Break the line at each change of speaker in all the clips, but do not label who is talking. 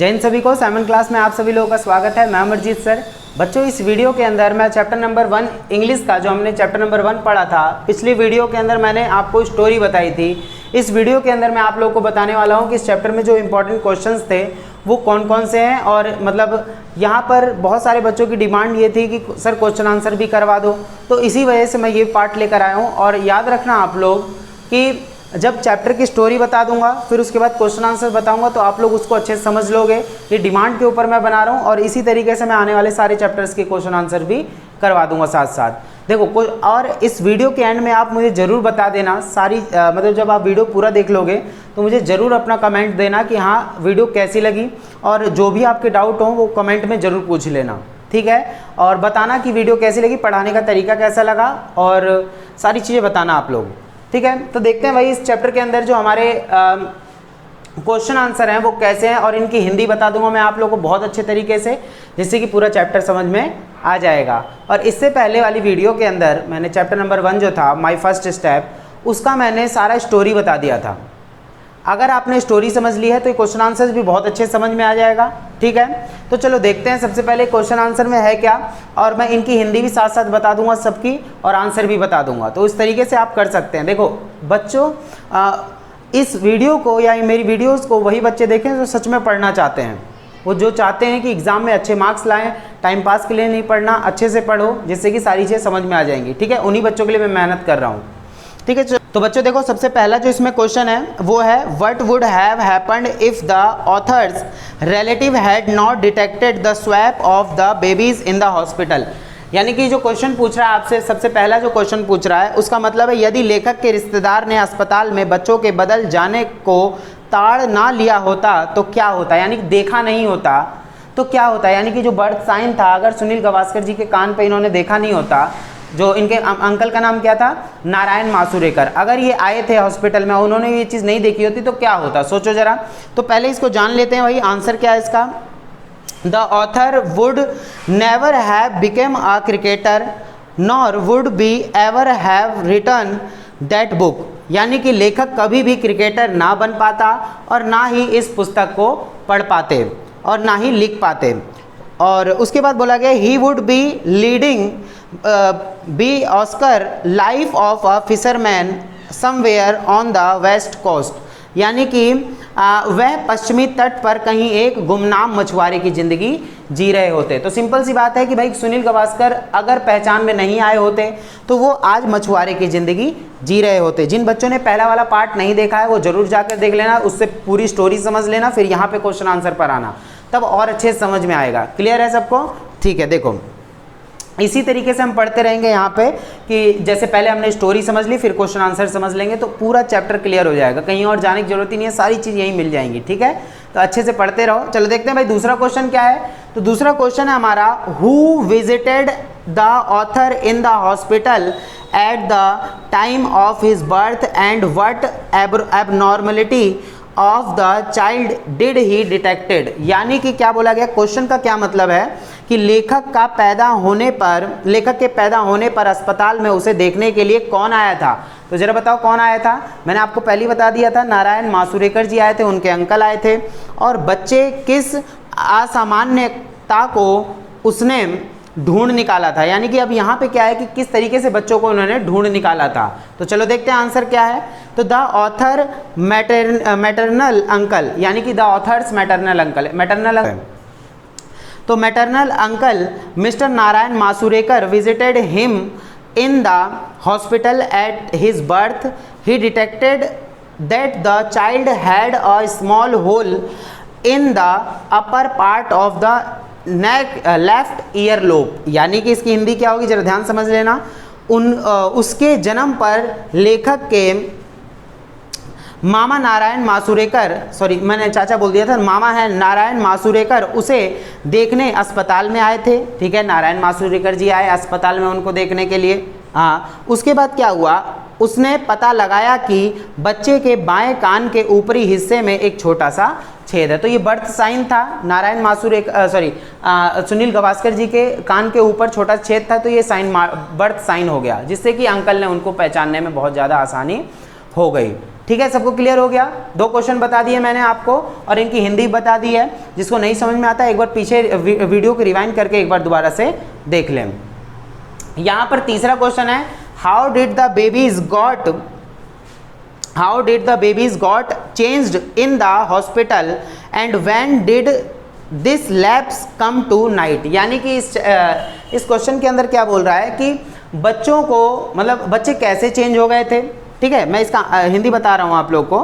जय हिंद सभी को। 7th क्लास में आप सभी लोगों का स्वागत है। मैं अमरजीत सर। बच्चों, इस वीडियो के अंदर मैं चैप्टर नंबर 1 इंग्लिश का जो हमने चैप्टर नंबर 1 पढ़ा था, पिछली वीडियो के अंदर मैंने आपको स्टोरी बताई थी। इस वीडियो के अंदर मैं आप लोगों को बताने वाला हूँ कि इस चैप्टर में जो इंपॉर्टेंट क्वेश्चंस थे वो कौन कौन से हैं। और मतलब यहाँ पर बहुत सारे बच्चों की डिमांड ये थी कि सर क्वेश्चन आंसर भी करवा दो, तो इसी वजह से मैं ये पार्ट लेकर आया हूँ। और याद रखना आप लोग कि जब चैप्टर की स्टोरी बता दूंगा फिर उसके बाद क्वेश्चन आंसर बताऊंगा तो आप लोग उसको अच्छे से समझ लोगे। ये डिमांड के ऊपर मैं बना रहा हूँ और इसी तरीके से मैं आने वाले सारे चैप्टर्स के क्वेश्चन आंसर भी करवा दूंगा साथ साथ। देखो और इस वीडियो के एंड में आप मुझे ज़रूर बता देना सारी मतलब जब आप वीडियो पूरा देख लोगे तो मुझे ज़रूर अपना कमेंट देना कि हाँ वीडियो कैसी लगी, और जो भी आपके डाउट हो वो कमेंट में ज़रूर पूछ लेना, ठीक है। और बताना कि वीडियो कैसी लगी, पढ़ाने का तरीका कैसा लगा, और सारी चीज़ें बताना आप लोग, ठीक है। तो देखते हैं भाई इस चैप्टर के अंदर जो हमारे क्वेश्चन आंसर हैं वो कैसे हैं, और इनकी हिंदी बता दूंगा मैं आप लोगों को बहुत अच्छे तरीके से, जिससे कि पूरा चैप्टर समझ में आ जाएगा। और इससे पहले वाली वीडियो के अंदर मैंने चैप्टर नंबर 1 जो था माय फर्स्ट स्टेप, उसका मैंने सारा स्टोरी बता दिया था। अगर आपने स्टोरी समझ ली है तो ये क्वेश्चन आंसर भी बहुत अच्छे समझ में आ जाएगा, ठीक है। तो चलो देखते हैं सबसे पहले क्वेश्चन आंसर में है क्या, और मैं इनकी हिंदी भी साथ साथ बता दूंगा सबकी, और आंसर भी बता दूंगा। तो इस तरीके से आप कर सकते हैं। देखो बच्चों, इस वीडियो को या मेरी वीडियोस को वही बच्चे देखें जो सच में पढ़ना चाहते हैं, वो जो चाहते हैं कि एग्जाम में अच्छे मार्क्स लाएं, टाइम पास के लिए नहीं पढ़ना, अच्छे से पढ़ो जिससे कि सारी चीज़ें समझ में आ जाएंगी, ठीक है। उन्हीं बच्चों के लिए मैं मेहनत कर रहा हूँ, ठीक है। तो बच्चों देखो सबसे पहला जो इसमें क्वेश्चन है वो है what would have happened if the author's relative had not detected the swap of the babies in the hospital. यानी कि जो क्वेश्चन पूछ रहा है आपसे, सबसे पहला जो क्वेश्चन पूछ रहा है उसका मतलब है यदि लेखक के रिश्तेदार ने अस्पताल में बच्चों के बदल जाने को ताड़ ना लिया होता तो क्या होता, यानी कि देखा नहीं होता तो क्या होता। यानी कि जो बर्थ साइन था, अगर सुनील गावस्कर जी के कान पे इन्होंने देखा नहीं होता, जो इनके अंकल का नाम क्या था, नारायण मासूरेकर, अगर ये आए थे हॉस्पिटल में उन्होंने ये चीज़ नहीं देखी होती तो क्या होता, सोचो जरा। तो पहले इसको जान लेते हैं भाई आंसर क्या है इसका। The author would never have become a cricketer nor would be ever have written that book. यानी कि लेखक कभी भी क्रिकेटर ना बन पाता और ना ही इस पुस्तक को पढ़ पाते और ना ही लिख पाते। और उसके बाद बोला गया he would be leading be obscure life of a fisherman somewhere on the west coast. यानी कि वह पश्चिमी तट पर कहीं एक गुमनाम मछुआरे की ज़िंदगी जी रहे होते। तो सिंपल सी बात है कि भाई सुनील गावस्कर अगर पहचान में नहीं आए होते तो वो आज मछुआरे की ज़िंदगी जी रहे होते। जिन बच्चों ने पहला वाला पार्ट नहीं देखा है वो ज़रूर जाकर देख लेना, उससे पूरी स्टोरी समझ लेना, फिर यहाँ पे क्वेश्चन आंसर पर आना, तब और अच्छे से समझ में आएगा। क्लियर है सबको, ठीक है। देखो इसी तरीके से हम पढ़ते रहेंगे यहाँ पे कि जैसे पहले हमने स्टोरी समझ ली फिर क्वेश्चन आंसर समझ लेंगे तो पूरा चैप्टर क्लियर हो जाएगा, कहीं और जाने की जरूरत ही नहीं है, सारी चीज़ यहीं मिल जाएंगी, ठीक है। तो अच्छे से पढ़ते रहो। चलो देखते हैं भाई दूसरा क्वेश्चन क्या है। तो दूसरा क्वेश्चन है हमारा who visited the author in the hospital eight the time of his birth and what abnormality of the child did he detected. यानी कि क्या बोला गया, क्वेश्चन का क्या मतलब है कि लेखक के पैदा होने पर अस्पताल में उसे देखने के लिए कौन आया था। तो जरा बताओ कौन आया था। मैंने आपको पहले बता दिया था, नारायण मासूरेकर जी आए थे, उनके अंकल आए थे। और बच्चे किस असामान्यता को उसने ढूंढ निकाला था। यानी कि अब यहाँ पे क्या है कि किस तरीके से बच्चों को उन्होंने ढूंढ निकाला था। तो चलो देखते हैं आंसर क्या है। तो द ऑथर मैटरनल अंकल, यानी कि द ऑथर्स मैटरनल अंकल, तो maternal uncle mister Narayan Masurekar visited him in the hospital at his birth. He detected that the child had a small hole in the upper part of the neck left ear lobe. यानी कि इसकी हिंदी क्या होगी, जरा ध्यान समझ लेना। उसके जन्म पर लेखक के मामा नारायण मासूरेकर, सॉरी मैंने चाचा बोल दिया था, मामा है नारायण मासूरेकर, उसे देखने अस्पताल में आए थे, ठीक है। नारायण मासूरेकर जी आए अस्पताल में उनको देखने के लिए। हाँ, उसके बाद क्या हुआ, उसने पता लगाया कि बच्चे के बाएं कान के ऊपरी हिस्से में एक छोटा सा छेद है। तो ये बर्थ साइन था, नारायण मासूरेकर सुनील गावस्कर जी के कान के ऊपर छोटा छेद था, तो ये साइन बर्थ साइन हो गया, जिससे कि अंकल ने उनको पहचानने में बहुत ज़्यादा आसानी हो गई। ठीक है, सबको क्लियर हो गया? 2 क्वेश्चन बता दिए मैंने आपको और इनकी हिंदी बता दी है। जिसको नहीं समझ में आता है एक बार पीछे वीडियो को रिवाइंड करके एक बार दोबारा से देख लें। यहाँ पर तीसरा क्वेश्चन है, how did the babies got changed in the hospital and when did this lapse come to night. यानी कि इस क्वेश्चन के अंदर क्या बोल रहा है कि बच्चों को, मतलब बच्चे कैसे चेंज हो गए थे। ठीक है, मैं इसका हिंदी बता रहा हूँ आप लोग को।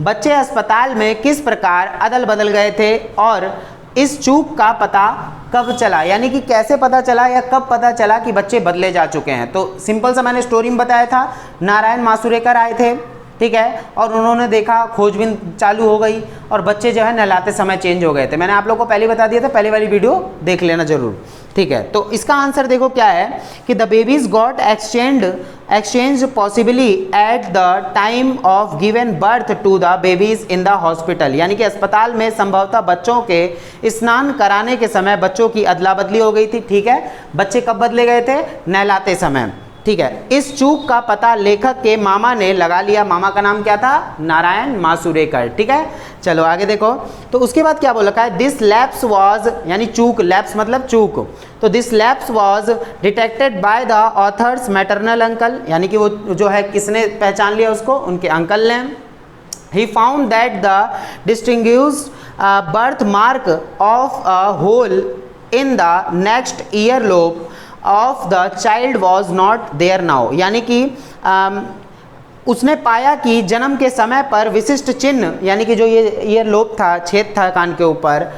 बच्चे अस्पताल में किस प्रकार अदल बदल गए थे और इस चूक का पता कब चला, यानी कि कैसे पता चला या कब पता चला कि बच्चे बदले जा चुके हैं। तो सिंपल सा मैंने स्टोरी में बताया था, नारायण मासूरेकर आए थे, ठीक है, और उन्होंने देखा, खोजबीन चालू हो गई और बच्चे जो है नहलाते समय चेंज हो गए थे। मैंने आप लोग को पहले बता दिया था, पहले वाली वीडियो देख लेना जरूर। ठीक है, तो इसका आंसर देखो क्या है कि the babies got exchange possibly at the time of given birth to the babies in the hospital. यानी कि अस्पताल में संभवतः बच्चों के स्नान कराने के समय बच्चों की अदला बदली हो गई थी। ठीक है, बच्चे कब बदले गए थे? नहलाते समय। ठीक है, इस चूक का पता लेखक के मामा ने लगा लिया। मामा का नाम क्या था? नारायण मासूरेकर। ठीक है, चलो आगे देखो। तो उसके बाद क्या बोला है, दिस लैप्स वाज, यानी चूक, लैप्स मतलब चूक। तो this lapse was detected by the author's maternal uncle, यानी कि वो जो है किसने पहचान लिया उसको? उनके अंकल ने। He found that the distinguished birth mark of a hole in the next ear lobe of the child was not there now. यानी कि उसने पाया कि जन्म के समय पर विशिष्ट चिन्ह, यानी कि जो ये लोब था, छेद था कान के ऊपर,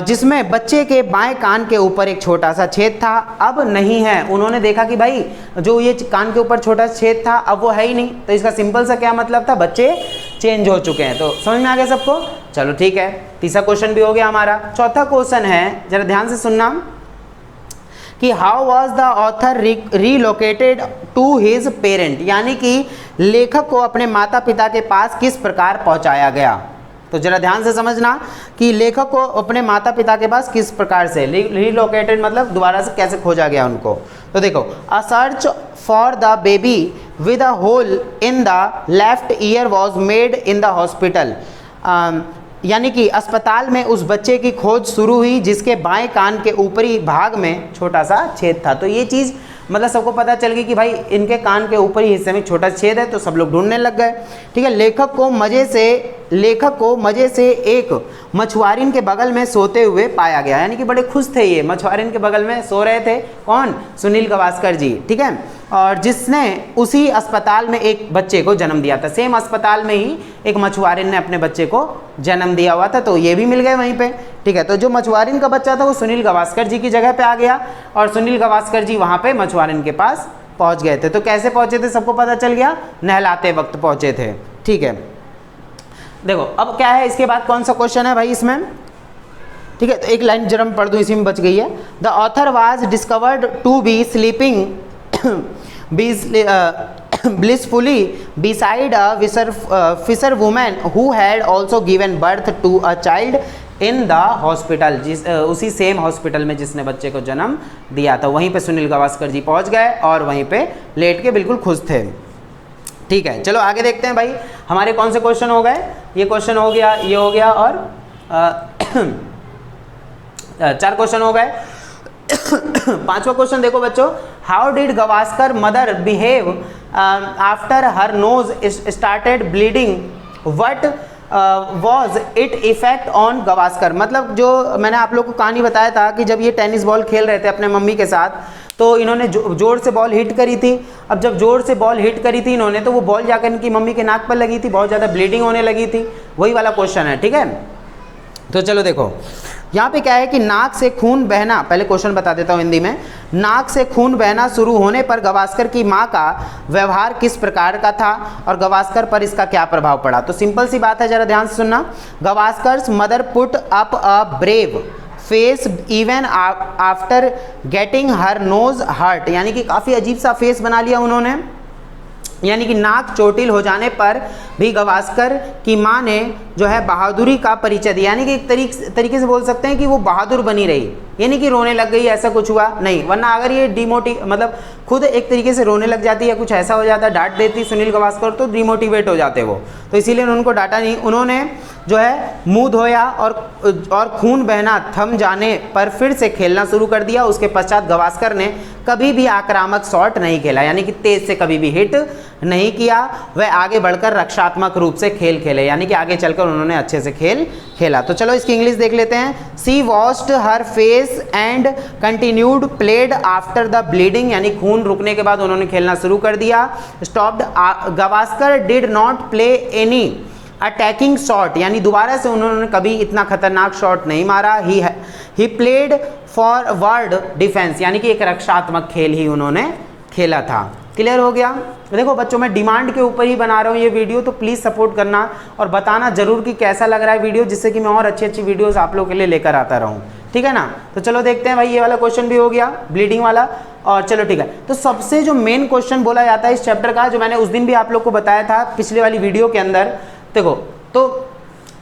जिसमें बच्चे के बाएं कान के ऊपर एक छोटा सा छेद था, अब नहीं है। उन्होंने देखा कि भाई जो ये कान के ऊपर छोटा छेद था अब वो है ही नहीं। तो इसका सिंपल सा क्या मतलब था? बच्चे चेंज हो चुके हैं। तो समझ में आ गया सबको? चलो ठीक है, तीसरा क्वेश्चन भी हो गया हमारा। चौथा क्वेश्चन है, जरा ध्यान से सुनना, कि how was the author relocated to his parent. यानी कि लेखक को अपने माता पिता के पास किस प्रकार पहुंचाया गया। तो जरा ध्यान से समझना कि लेखक को अपने माता पिता के पास किस प्रकार से, रीलोकेटेड मतलब दोबारा से कैसे खोजा गया उनको। तो देखो, a search for the baby with a hole in the left ear was made in the hospital. यानी कि अस्पताल में उस बच्चे की खोज शुरू हुई जिसके बाएं कान के ऊपरी भाग में छोटा सा छेद था। तो ये चीज़ मतलब सबको पता चल गई कि भाई इनके कान के ऊपरी हिस्से में छोटा छेद है, तो सब लोग ढूंढने लग गए। ठीक है, लेखक को मजे से एक मछुआरिन के बगल में सोते हुए पाया गया। यानी कि बड़े खुश थे ये, मछुआरिन के बगल में सो रहे थे। कौन? सुनील गावस्कर जी। ठीक है, और जिसने उसी अस्पताल में एक बच्चे को जन्म दिया था। सेम अस्पताल में ही एक मछुआरिन ने अपने बच्चे को जन्म दिया हुआ था, तो ये भी मिल गए वहीं पे। ठीक है, तो जो मछुआरिन का बच्चा था वो सुनील गावस्कर जी की जगह पे आ गया और सुनील गावस्कर जी वहाँ पे मछुआरिन के पास पहुँच गए थे। तो कैसे पहुँचे थे सबको पता चल गया, नहलाते वक्त पहुँचे थे। ठीक है, देखो अब क्या है, इसके बाद कौन सा क्वेश्चन है भाई इसमें। ठीक है, तो एक लाइन जरा मैं पढ़ दूँ, इसी में बच गई है। The author was discovered to be sleeping blissfully beside a fisher woman who had also given birth to a child in the hospital। उसी सेम हॉस्पिटल में जिसने बच्चे को जन्म दिया था, वहीं पे सुनील गावस्कर जी पहुंच गए और वहीं पे लेट के बिल्कुल खुश थे। ठीक है, चलो आगे देखते हैं भाई हमारे कौन से क्वेश्चन हो गए। ये क्वेश्चन हो गया, ये हो गया, और 4 क्वेश्चन हो गए। 5वां क्वेश्चन देखो बच्चों, how did Gavaskar mother behave after her nose started bleeding, what was it effect on Gavaskar. मतलब जो मैंने आप लोग को कहानी बताया था कि जब ये टेनिस बॉल खेल रहे थे अपने मम्मी के साथ, तो इन्होंने जोर से बॉल हिट करी थी। अब जब जोर से बॉल हिट करी थी इन्होंने, तो वो बॉल जाकर इनकी मम्मी के नाक पर लगी थी, बहुत ज़्यादा ब्लीडिंग होने लगी थी। वही वाला क्वेश्चन है। ठीक है, तो चलो देखो यहाँ पे क्या है कि नाक से खून बहना, पहले क्वेश्चन बता देता हूँ हिंदी में। नाक से खून बहना शुरू होने पर गावस्कर की माँ का व्यवहार किस प्रकार का था और गावस्कर पर इसका क्या प्रभाव पड़ा। तो सिंपल सी बात है, जरा ध्यान से सुनना। Gavaskar's mother put up a brave face even after getting her nose hurt. यानी कि काफ़ी अजीब सा फेस बना लिया उन्होंने, यानी कि नाक चोटिल हो जाने पर भी गावस्कर की माँ ने जो है बहादुरी का परिचय दिया। यानी कि एक तरीके से बोल सकते हैं कि वो बहादुर बनी रही, ये नहीं कि रोने लग गई ऐसा कुछ हुआ, नहीं, वरना अगर ये मतलब खुद एक तरीके से रोने लग जाती है, कुछ ऐसा हो जाता, डांट देती सुनील गावस्कर तो डिमोटिवेट हो जाते वो, तो इसीलिए उनको डांटा नहीं। उन्होंने जो है मुंह धोया और खून बहना थम जाने पर फिर से खेलना शुरू कर दिया। उसके पश्चात गावस्कर ने कभी भी आक्रामक शॉट नहीं खेला, यानी कि तेज से कभी भी हिट नहीं किया। वह आगे बढ़कर रक्षात्मक रूप से खेल खेले, यानी कि आगे चलकर उन्होंने अच्छे से खेल खेला। तो चलो इसकी इंग्लिश देख लेते हैं। She washed her face and continued played after the bleeding, यानी खून रुकने के बाद उन्होंने खेलना शुरू कर दिया। Stopped, Gavaskar did not play any attacking shot, यानी दोबारा से उन्होंने कभी इतना खतरनाक शॉट नहीं मारा। ही प्लेड फॉरवर्ड डिफेंस, यानी कि एक रक्षात्मक खेल ही उन्होंने खेला था। क्लियर हो गया। देखो बच्चों, मैं डिमांड के ऊपर ही बना रहा हूँ ये वीडियो, तो प्लीज़ सपोर्ट करना और बताना जरूर कि कैसा लग रहा है वीडियो, जिससे कि मैं और अच्छी अच्छी वीडियोस आप लोगों के लिए लेकर आता रहूँ, ठीक है ना। तो चलो देखते हैं भाई, ये वाला क्वेश्चन भी हो गया ब्लीडिंग वाला। और चलो ठीक है, तो सबसे जो मेन क्वेश्चन बोला जाता है इस चैप्टर का, जो मैंने उस दिन भी आप लोग को बताया था पिछले वाली वीडियो के अंदर, देखो तो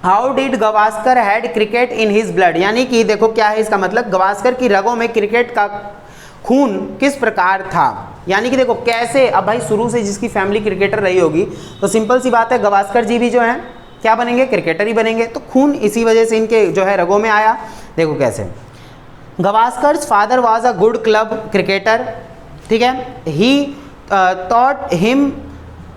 how did Gavaskar had cricket in his blood, यानी कि देखो क्या है इसका मतलब, गावस्कर की रगों में क्रिकेट का खून किस प्रकार था, यानी कि देखो कैसे। अब भाई शुरू से जिसकी फैमिली क्रिकेटर रही होगी तो सिंपल सी बात है, गावस्कर जी भी जो हैं क्या बनेंगे, क्रिकेटर ही बनेंगे, तो खून इसी वजह से इनके जो है रगों में आया। देखो कैसे, Gavaskar's father was a good club cricketer, ठीक है, ही taught him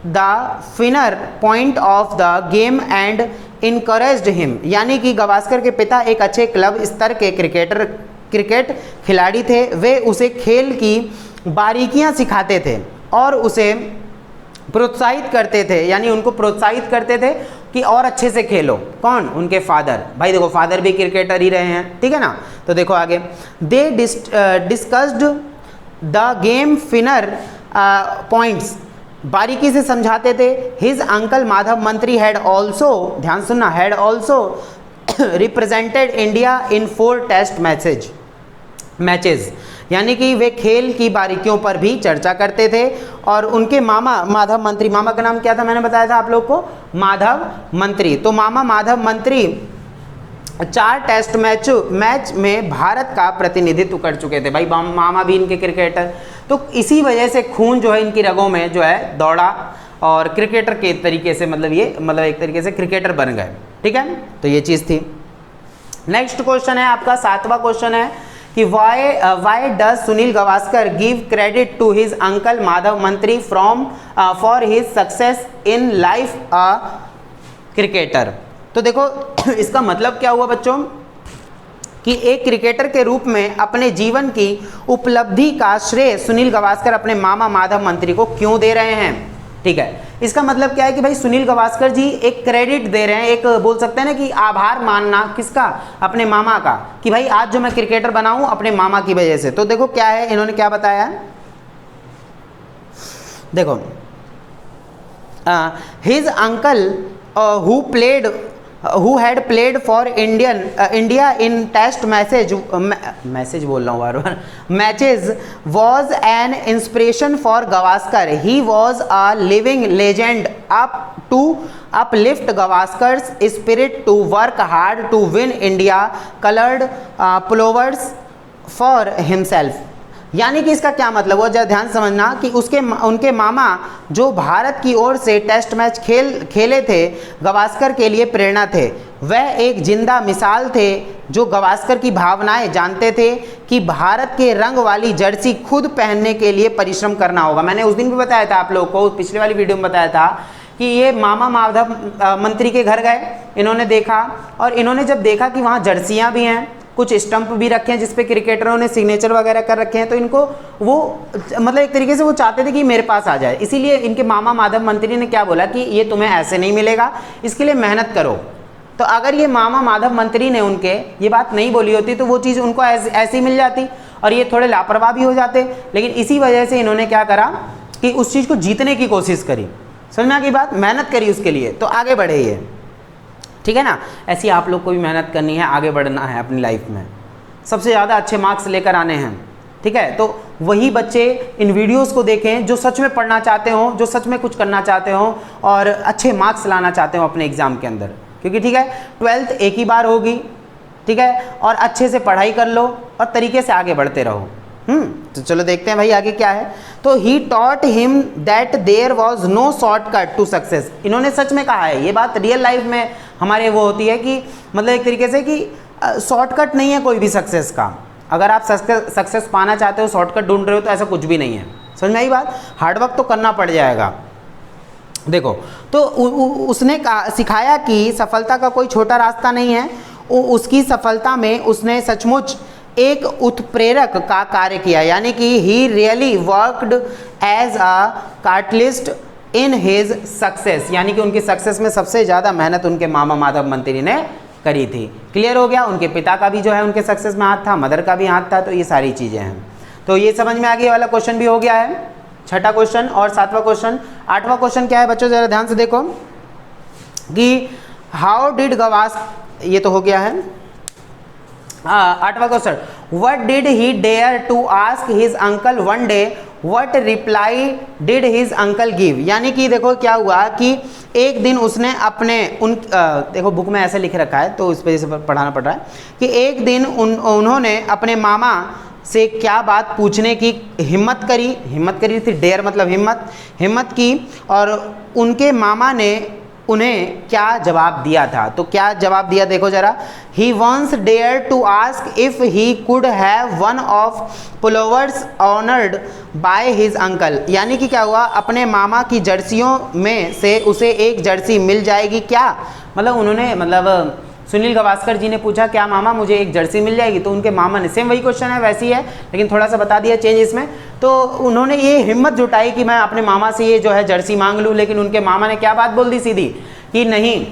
the finer point of the game and encouraged him, यानी कि गावस्कर के पिता एक अच्छे क्लब स्तर के क्रिकेट खिलाड़ी थे। वे उसे खेल की बारीकियां सिखाते थे और उसे प्रोत्साहित करते थे, यानी उनको प्रोत्साहित करते थे कि और अच्छे से खेलो। कौन? उनके फादर। भाई देखो फादर भी क्रिकेटर ही रहे हैं, ठीक है ना। तो देखो आगे, they discussed the game finer points, बारीकी से समझाते थे। हिज अंकल माधव मंत्री हैड ऑल्सो, ध्यान सुनना, had also represented India in 4 test matches, यानी कि वे खेल की बारीकियों पर भी चर्चा करते थे। और उनके मामा माधव मंत्री, मामा का नाम क्या था मैंने बताया था आप लोग को, माधव मंत्री। तो मामा माधव मंत्री 4 टेस्ट मैच में भारत का प्रतिनिधित्व कर चुके थे। भाई मामा भी इनके क्रिकेटर, तो इसी वजह से खून जो है इनकी रगों में जो है दौड़ा और क्रिकेटर के तरीके से मतलब एक तरीके से क्रिकेटर बन गए, ठीक है। तो ये चीज़ थी। नेक्स्ट क्वेश्चन है आपका 7वां क्वेश्चन है कि why does Sunil Gavaskar give credit to his uncle Madhav Mantri for his success in life a cricketer. तो देखो इसका मतलब क्या हुआ बच्चों कि एक क्रिकेटर के रूप में अपने जीवन की उपलब्धि का श्रेय सुनील गावस्कर अपने मामा माधव मंत्री को क्यों दे रहे हैं, ठीक है। इसका मतलब क्या है कि भाई सुनील गावस्कर जी एक क्रेडिट दे रहे हैं, एक बोल सकते हैं ना कि आभार मानना, किसका? अपने मामा का, कि भाई आज जो मैं क्रिकेटर बना हूं अपने मामा की वजह से। तो देखो क्या है, इन्होंने क्या बताया है, देखो his uncle who had played for India in test matches was an inspiration for Gavaskar. He was a living legend up to uplift Gavaskar's spirit to work hard to win India colored plovers for himself. यानी कि इसका क्या मतलब हुआ, जरा ध्यान समझना कि उनके मामा जो भारत की ओर से टेस्ट मैच खेले थे गावस्कर के लिए प्रेरणा थे। वह एक जिंदा मिसाल थे जो गावस्कर की भावनाएं जानते थे कि भारत के रंग वाली जर्सी खुद पहनने के लिए परिश्रम करना होगा। मैंने उस दिन भी बताया था आप लोगों को, पिछले वाली वीडियो में बताया था कि ये मामा माधव मंत्री के घर गए, इन्होंने देखा और इन्होंने जब देखा कि वहाँ जर्सियाँ भी हैं, कुछ स्टंप भी रखे हैं जिसपे क्रिकेटरों ने सिग्नेचर वगैरह कर रखे हैं, तो इनको वो मतलब एक तरीके से वो चाहते थे कि मेरे पास आ जाए। इसीलिए इनके मामा माधव मंत्री ने क्या बोला कि ये तुम्हें ऐसे नहीं मिलेगा, इसके लिए मेहनत करो। तो अगर ये मामा माधव मंत्री ने उनके ये बात नहीं बोली होती तो वो चीज़ उनको ऐसी मिल जाती और ये थोड़े लापरवाह भी हो जाते। लेकिन इसी वजह से इन्होंने क्या करा कि उस चीज़ को जीतने की कोशिश करी, समझ में आ गई बात, मेहनत करी उसके लिए, तो आगे बढ़े ये, ठीक है ना। ऐसी आप लोग को भी मेहनत करनी है, आगे बढ़ना है अपनी लाइफ में, सबसे ज़्यादा अच्छे मार्क्स लेकर आने हैं, ठीक है। तो वही बच्चे इन वीडियोस को देखें जो सच में पढ़ना चाहते हो, जो सच में कुछ करना चाहते हो और अच्छे मार्क्स लाना चाहते हो अपने एग्ज़ाम के अंदर, क्योंकि ठीक है 12th एक ही बार होगी, ठीक है, और अच्छे से पढ़ाई कर लो और तरीके से आगे बढ़ते रहो। तो चलो देखते हैं भाई आगे क्या है। तो he taught him that there was no shortcut to success. इन्होंने सच में कहा है, ये बात रियल लाइफ में हमारे वो होती है कि मतलब एक तरीके से कि शॉर्टकट नहीं है कोई भी सक्सेस का। अगर आप सक्सेस पाना चाहते हो, शॉर्टकट ढूंढ रहे हो, तो ऐसा कुछ भी नहीं है। समझ में आई बात? हार्डवर्क तो करना पड़ जाएगा। देखो तो उसने सिखाया कि सफलता का कोई छोटा रास्ता नहीं है। उसकी सफलता में उसने सचमुच एक उत्प्रेरक का कार्य किया, यानी कि he really worked as a catalyst in his success, यानी कि उनकी सक्सेस में सबसे ज़्यादा मेहनत उनके मामा माधव मंत्री ने करी थी। क्लियर हो गया? उनके पिता का भी जो है उनके सक्सेस में हाथ था, मदर का भी हाथ था, तो ये सारी चीज़ें हैं। तो ये समझ में आ गया, वाला क्वेश्चन भी हो गया है, छठा क्वेश्चन। और सातवां क्वेश्चन, आठवां क्वेश्चन क्या है बच्चों, ज़रा ध्यान से देखो कि हाउ डिड गवास्कर, ये तो हो गया है। आठवां question, what did he dare to ask his uncle one day, what reply did his uncle give. यानी कि देखो क्या हुआ कि एक दिन उसने अपने देखो बुक में ऐसे लिख रखा है तो इस वजह से पढ़ाना पड़ रहा है कि एक दिन उन्होंने अपने मामा से क्या बात पूछने की हिम्मत करी थी। डेयर मतलब हिम्मत की, और उनके मामा ने उन्हें क्या जवाब दिया था। तो क्या जवाब दिया देखो जरा, he once dare to ask if he could have one of pullovers honoured by his uncle. यानी कि क्या हुआ, अपने मामा की जर्सियों में से उसे एक जर्सी मिल जाएगी क्या। मतलब उन्होंने सुनील गावस्कर जी ने पूछा क्या मामा मुझे एक जर्सी मिल जाएगी, तो उनके मामा ने, सेम वही क्वेश्चन है वैसी है लेकिन थोड़ा सा बता दिया चेंज इसमें, तो उन्होंने ये हिम्मत जुटाई कि मैं अपने मामा से ये जो है जर्सी मांग लूँ। लेकिन उनके मामा ने क्या बात बोल दी सीधी कि नहीं,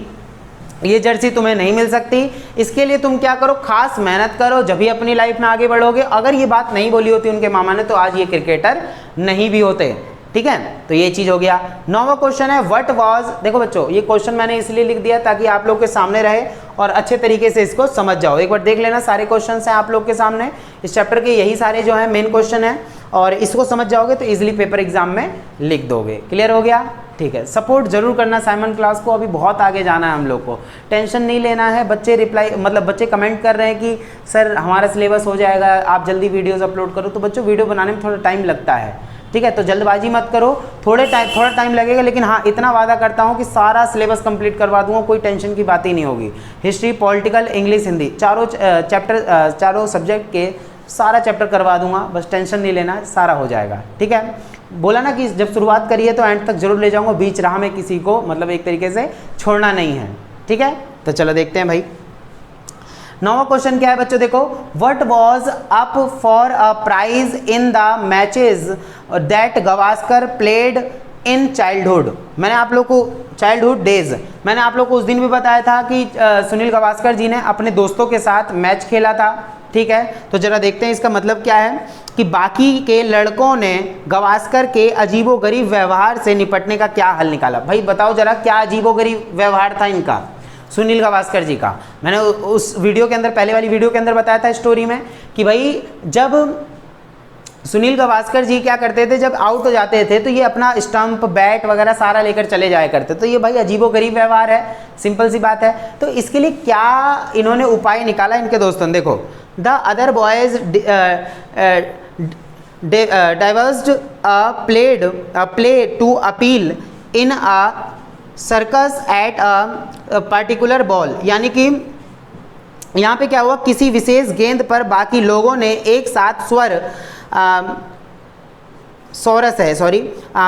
ये जर्सी तुम्हें नहीं मिल सकती, इसके लिए तुम क्या करो, खास मेहनत करो, जब भी अपनी लाइफ में आगे बढ़ोगे। अगर ये बात नहीं बोली होती उनके मामा ने तो आज ये क्रिकेटर नहीं भी होते। ठीक है, तो ये चीज़ हो गया। नौवां क्वेश्चन है व्हाट वाज, देखो बच्चों ये क्वेश्चन मैंने इसलिए लिख दिया ताकि आप लोग के सामने रहे और अच्छे तरीके से इसको समझ जाओ। एक बार देख लेना, सारे क्वेश्चंस हैं आप लोग के सामने, इस चैप्टर के यही सारे जो है मेन क्वेश्चन हैं, और इसको समझ जाओगे तो इजीली पेपर एग्जाम में लिख दोगे। क्लियर हो गया? ठीक है, सपोर्ट जरूर करना साइमन क्लास को, अभी बहुत आगे जाना है हम लोग को, टेंशन नहीं लेना है। बच्चे बच्चे कमेंट कर रहे हैं कि सर हमारा सिलेबस हो जाएगा, आप जल्दी वीडियोज़ अपलोड करो। तो बच्चों वीडियो बनाने में थोड़ा टाइम लगता है, ठीक है, तो जल्दबाजी मत करो, थोड़ा टाइम लगेगा, लेकिन हाँ इतना वादा करता हूँ कि सारा सिलेबस कंप्लीट करवा दूंगा, कोई टेंशन की बात ही नहीं होगी। हिस्ट्री, पॉलिटिकल, इंग्लिश, हिंदी, चारों सब्जेक्ट के सारा चैप्टर करवा दूंगा, बस टेंशन नहीं लेना, सारा हो जाएगा। ठीक है, बोला ना कि जब शुरुआत करिए तो एंड तक जरूर ले जाऊंगा, बीच राह में किसी को एक तरीके से छोड़ना नहीं है। ठीक है, तो चलो देखते हैं भाई। नौवां क्वेश्चन क्या है बच्चों, देखो what was up for a prize in the matches that Gavaskar played in childhood. मैंने आप लोग को चाइल्डहुड डेज, मैंने आप लोग को उस दिन भी बताया था कि सुनील गावस्कर जी ने अपने दोस्तों के साथ मैच खेला था। ठीक है, तो जरा देखते हैं इसका मतलब क्या है कि बाकी के लड़कों ने गावस्कर के अजीबोगरीब व्यवहार से निपटने का क्या हल निकाला। भाई बताओ जरा क्या अजीबोगरीब व्यवहार था इनका, सुनील गावस्कर जी का। मैंने उस वीडियो के अंदर, पहले वाली वीडियो के अंदर बताया था स्टोरी में कि भाई जब सुनील गावस्कर जी क्या करते थे, जब आउट हो जाते थे तो ये अपना स्टंप, बैट वगैरह सारा लेकर चले जाया करते। तो ये भाई अजीबोगरीब व्यवहार है, सिंपल सी बात है। तो इसके लिए क्या इन्होंने उपाय निकाला इनके दोस्तों ने, देखो the other boys devised play to appeal in a circus at a particular ball. यानी कि यहाँ पे क्या हुआ, किसी विशेष गेंद पर बाकी लोगों ने एक साथ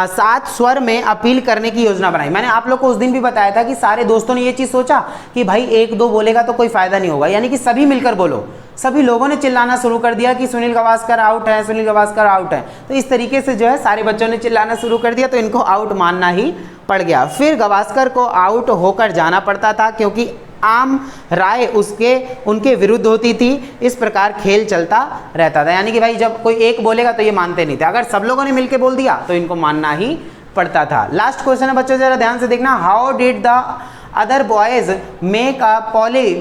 सात स्वर में अपील करने की योजना बनाई। मैंने आप लोग को उस दिन भी बताया था कि सारे दोस्तों ने ये चीज़ सोचा कि भाई एक दो बोलेगा तो कोई फायदा नहीं होगा, यानी कि सभी मिलकर बोलो। सभी लोगों ने चिल्लाना शुरू कर दिया कि सुनील गावस्कर आउट है, सुनील गावस्कर आउट है। तो इस तरीके से जो है सारे बच्चों ने चिल्लाना शुरू कर दिया, तो इनको आउट मानना ही पड़ गया। फिर गावस्कर को आउट होकर जाना पड़ता था क्योंकि आम राय उनके विरुद्ध होती थी। इस प्रकार खेल चलता रहता था, यानी कि भाई जब कोई एक बोलेगा तो ये मानते नहीं थे, अगर सब लोगों ने मिलकर बोल दिया तो इनको मानना ही पड़ता था। लास्ट क्वेश्चन है बच्चों, जरा ध्यान से देखना, how did the other boys make a ploy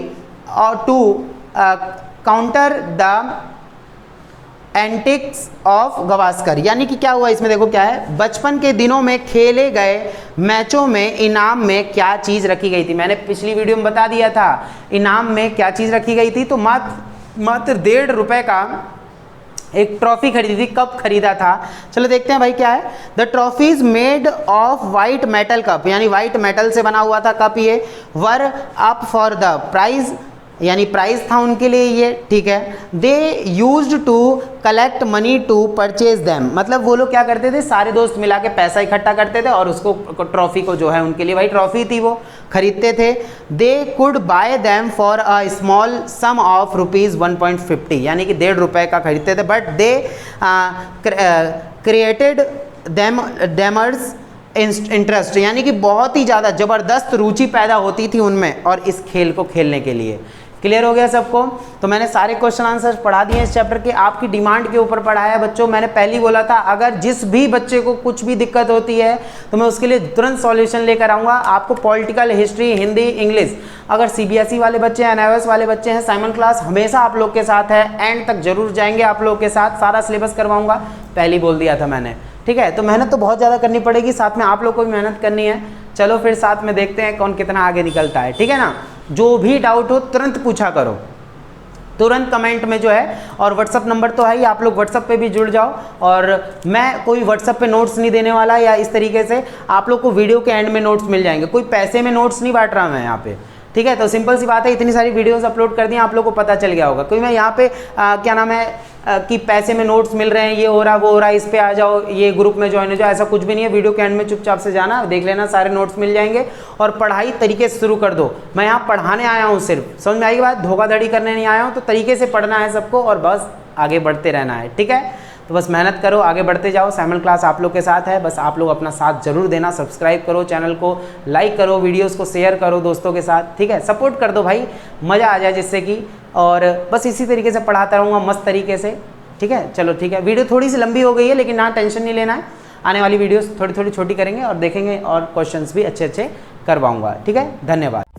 to counter the antics of Gavaskar, यानी कि क्या हुआ इसमें, देखो क्या है, बचपन के दिनों में खेले गए मैचों में इनाम में क्या चीज़ रखी गई थी। मैंने पिछली वीडियो में बता दिया था इनाम में क्या चीज़ रखी गई थी, तो मात्र 1.5 रुपये का एक ट्रॉफी खरीदी थी। कप खरीदा था, चलो देखते हैं भाई क्या है। The trophy is made of white metal cup, यानी वाइट मेटल से बना हुआ था कप, ये were up for the prize, यानी प्राइस था उनके लिए ये, ठीक है। They used to collect money to purchase them, मतलब वो लोग क्या करते थे, सारे दोस्त मिला के पैसा इकट्ठा करते थे और उसको ट्रॉफी को जो है उनके लिए भाई ट्रॉफी थी वो खरीदते थे। They could buy them for a small sum of ₹1.50, यानी कि 1.5 रुपये का खरीदते थे, but they created demurs interest, यानी कि बहुत ही ज़्यादा ज़बरदस्त रुचि पैदा होती थी उनमें और इस खेल को खेलने के लिए। क्लियर हो गया सबको? तो मैंने सारे क्वेश्चन आंसर पढ़ा दिए इस चैप्टर के, आपकी डिमांड के ऊपर पढ़ाया बच्चों। मैंने पहले ही बोला था अगर जिस भी बच्चे को कुछ भी दिक्कत होती है तो मैं उसके लिए तुरंत सॉल्यूशन लेकर आऊँगा। आपको पॉलिटिकल, हिस्ट्री, हिंदी, इंग्लिश, अगर CBSE वाले बच्चे हैं, NIOS वाले बच्चे हैं, साइमन क्लास हमेशा आप लोग के साथ है, एंड तक जरूर जाएंगे आप लोग के साथ, सारा सिलेबस करवाऊँगा, पहले ही बोल दिया था मैंने, ठीक है। तो मेहनत तो बहुत ज़्यादा करनी पड़ेगी, साथ में आप लोग को भी मेहनत करनी है। चलो फिर साथ में देखते हैं कौन कितना आगे निकलता है, ठीक है ना। जो भी डाउट हो तुरंत पूछा करो, तुरंत कमेंट में जो है, और व्हाट्सअप नंबर तो है ही, आप लोग व्हाट्सअप पे भी जुड़ जाओ। और मैं कोई व्हाट्सअप पे नोट्स नहीं देने वाला, या इस तरीके से आप लोग को वीडियो के एंड में नोट्स मिल जाएंगे, कोई पैसे में नोट्स नहीं बांट रहा मैं यहाँ पे, ठीक है। तो सिंपल सी बात है, इतनी सारी वीडियोस अपलोड कर दी, आप लोग को पता चल गया होगा। कोई मैं यहाँ पे क्या नाम है कि पैसे में नोट्स मिल रहे हैं, ये हो रहा वो हो रहा, इस पे आ जाओ, ये ग्रुप में ज्वाइन हो जाओ, ऐसा कुछ भी नहीं है। वीडियो के एंड में चुपचाप से जाना, देख लेना, सारे नोट्स मिल जाएंगे और पढ़ाई तरीके से शुरू कर दो। मैं यहाँ पढ़ाने आया हूँ सिर्फ, समझ में आई बात, धोखाधड़ी करने नहीं आया हूँ। तो तरीके से पढ़ना है सबको और बस आगे बढ़ते रहना है, ठीक है। तो बस मेहनत करो, आगे बढ़ते जाओ। साइमन क्लास आप लोग के साथ है, बस आप लोग अपना साथ जरूर देना, सब्सक्राइब करो चैनल को, लाइक करो, वीडियोस को शेयर करो दोस्तों के साथ, ठीक है। सपोर्ट कर दो भाई, मज़ा आ जाए जिससे कि, और बस इसी तरीके से पढ़ाता रहूँगा मस्त तरीके से, ठीक है। चलो ठीक है, वीडियो थोड़ी सी लंबी हो गई है, लेकिन ना टेंशन नहीं लेना है, आने वाली वीडियोस थोड़ी थोड़ी छोटी करेंगे और देखेंगे और क्वेश्चंस भी अच्छे अच्छे करवाऊँगा, ठीक है। धन्यवाद।